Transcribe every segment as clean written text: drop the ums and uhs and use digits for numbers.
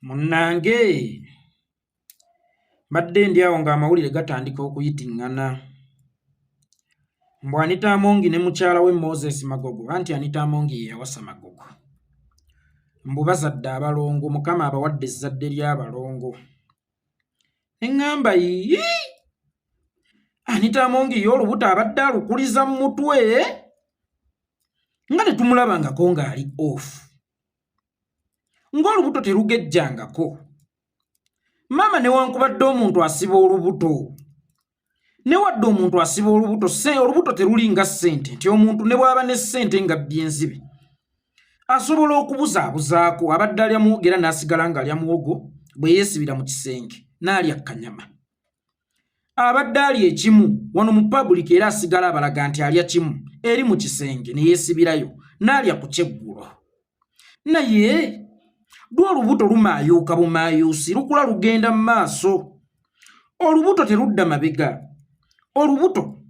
Munnange mbadde ndi awo ng'amawulire gatandika okuyitingana. Mbu Anita Among ne mukyala we Moses Magogo, anti Anita Among ye yawasa Magogo. Mbu bazadde abalongo, Mukama abawadde ezzadde ly'abalongo. Ne ŋŋamba yii, Anita Among ye olubuto abadde alukuliza mu mutwe nga tetumulabangako ng'ali off, ng'olubuto terugejjangako. Maama newankubadde omuntu asiba olubuto, newadde omuntu asiba olubuto, olubuto terulinga ssente nti omuntu ne bw'aba ne ssente nga byenzibe asobola okubuzaabuzaako. Abadde alya muwogo era n'asigala ng'alya muwogo bwe yeesibira mu kisenge n'alya kanyama. Abadde alya ekimu wano mu public era asigala abalaga nti alya kimu eri mu kisenge ne yeesibirayo n'alya ku kyeggulo. Naye lwo olubuto lumaayuuka bumaayuusi, lukula lugenda mu maaso. Olubuto terudda mabega, olubuto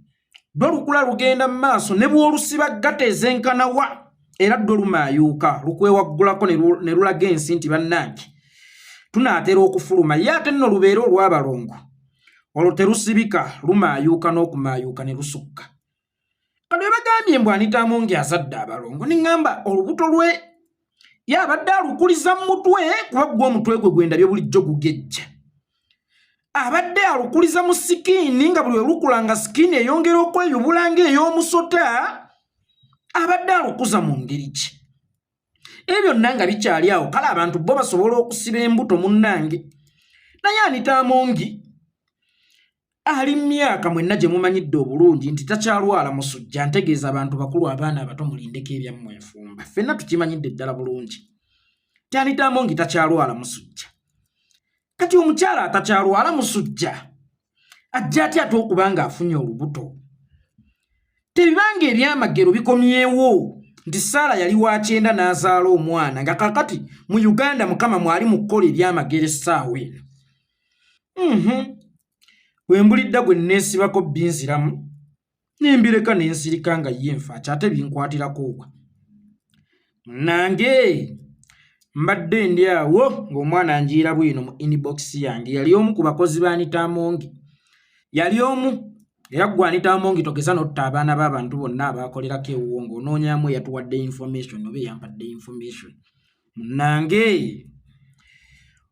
lwo lukula lugenda mu maaso, ne bw'olusiba ggata ezenkanawa era ddwo lumaayuuka, lukwewaggulako ne lulaga ensi nti bannange tunaatera okufuluma. Ye ate nno lubeera olw'abalongo, olwo terusibika, lumaayuuka n'okumaayuuka ne lusukka. Kano bwe bagambye mbu Anita Among azadde abalongo, ne ŋŋamba olubuto lwe ye abadde alukuliza mu mutwe, kuba gwe omutwe gwe gwendabye bulijjo gugejja. Abadde alukuliza mu sikiini, nga buli lukula nga sikiini eyongera okweyubula ng'ey'omusota. Abadde alukuza mu ngeri ki? Ebyo byonna nga bikyali awo, kale abantu bo basobola okusiba embuto munnange. Naye Anita Among ali mu myaka mwenna gye mumanyidde obulungi nti takyalwala musujja. Ntegeeza abantu bakulu, abaana abato mulindeko ebyammwe enfumba. Ffenna tukimanyidde ddala bulungi nti Anita Among takyalwala musujja. Kati omukyala atakyalwala musujja ajja atya ate okuba ng'afunye olubuto? Tebibanga ebyamagero bikomyewo nti Saara yali wa 9 n'azaala omwana, nga kakati mu Uganda Mukama mwali mu kukola ebyamagero essaawa eno. Bwe mbulidda gwe neesibako binziramu nembireka nensirika nga ye nfa ate binkwatirako ogwo. Munnange mbadde ndi awo ng'omwana anjiira bwino mu inbox yange. Yali omu ku bakozi ba Anita Among, yali omu era gwe Anita Among togeza n'otta abaana b'abantu bonna abaakolerako ewuwo ng'onoonyamu eyatuwadde information oba eyampadde information. Munnange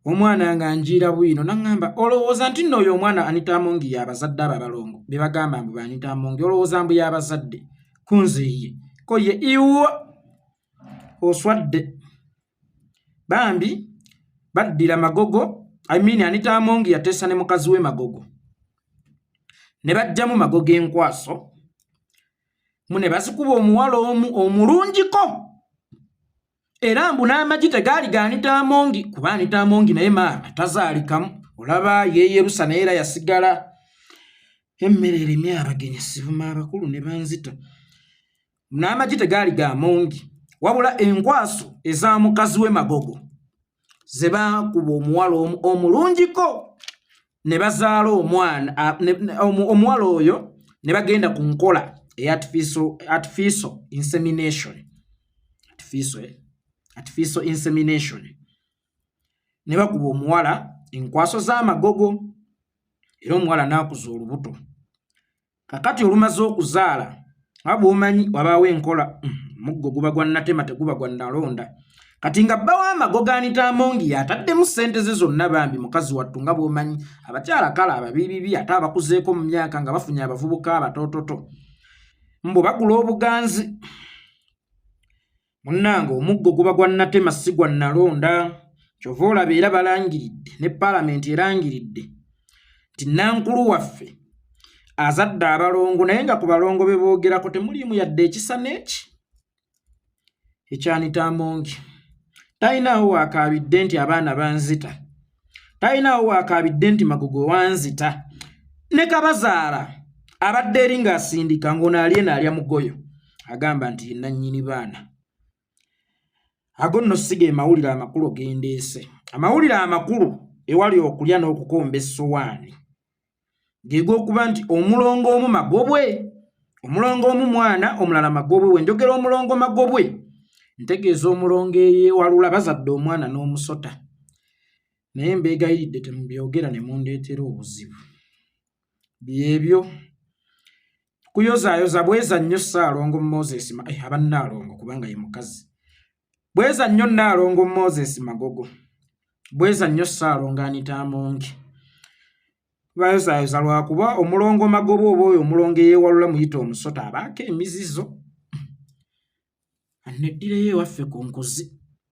omwana nga anjiira bwino naŋŋamba, olowooza nti nno oyo omwana Anita Among y'abazadde abo abalongo be bagamba mbu ba Anita Among, olowooza mbu y'abazadde? Kunzeeye ko ye iwa oswadde. Bambi baddira Magogo, Anita Among yateesa ne mukazi we Magogo, ne bajjamu Magogo enkwaso ne bazikuba omuwala omu omulungiko, era mbu n'amagi tegaali ga Anita Among, kuba Anita Among naye maama tazaalikamu. Olaba yeeyerusa naye era yasigala emmere eremye abagenyi, sivuma abakulu ne banzita. N'amagi tegaali ga Among, wabula enkwaso eza mukazi we Magogo ze baakuba omuwala omulungiko ne bazaala omwana. Omuwala oyo ne bagenda ku nkola artificial insemination. Artificial insemination. Ne bakuba omuwala enkwaso z'Amagogo era omuwala n'akuza olubuto. Kakati olumaze okuzaala, waba omanyi wabaawo enkola, muggo guba gwa Natema teguba gwa Nalonda. Kati nga bba w'Amagogo Anita Among yataddemu ssente ze zonna, bambi mukazi wattu nga bw'omanyi abakyala kale ababibibi ate abakuzeeko mu myaka nga bafunye abavubuka abatoototo mbu bagula obuganzi. Munnange omuggo guba gwa Natema si gwa Nalonda. Kyova olaba era balangiridde ne Paalamenti erangiridde nti Nankulu waffe azadde abalongo, naye nga ku balongo be boogerako temuliimu yadde ekisa n'eki ekya Anita Among. Talinawo waakaabidde nti abaana banzita, talinawo waakaabidde nti Magogo wanzita. Ne kabazaala abadde eri ng'asindika ng'onaalye n'alya mugoyo agamba nti ye nannyini baana. Ago nno si ge mawulire amakulu gendeese. Amawulire amakulu ewali okulya n'okukomba essowaani ge g'okuba nti omulongo omu Magobwe, omulongo omu mwana, omulala Magobwe. Wenjogera omulongo Magobwe ntegeeza omulongo eyewalula bazadde omwana n'omusota. naye mbeegayiridde temubyogera ne mundeetera obuzibu. Byebyo kuyozaayoza bweza nnyo Ssaalongo Moses abannaalongo kubanga ye mukazi. Bweza nnyo Nnaalongo Moses Magogo. Bweza nnyo Ssaalongo Anita Amongi. Bayozaayoza lwakuba omulongo Magobo oba oyo omulongo eyeewalula muyita omusota abaako emizizo. Anneddireyo ewaffe ku nkuzi.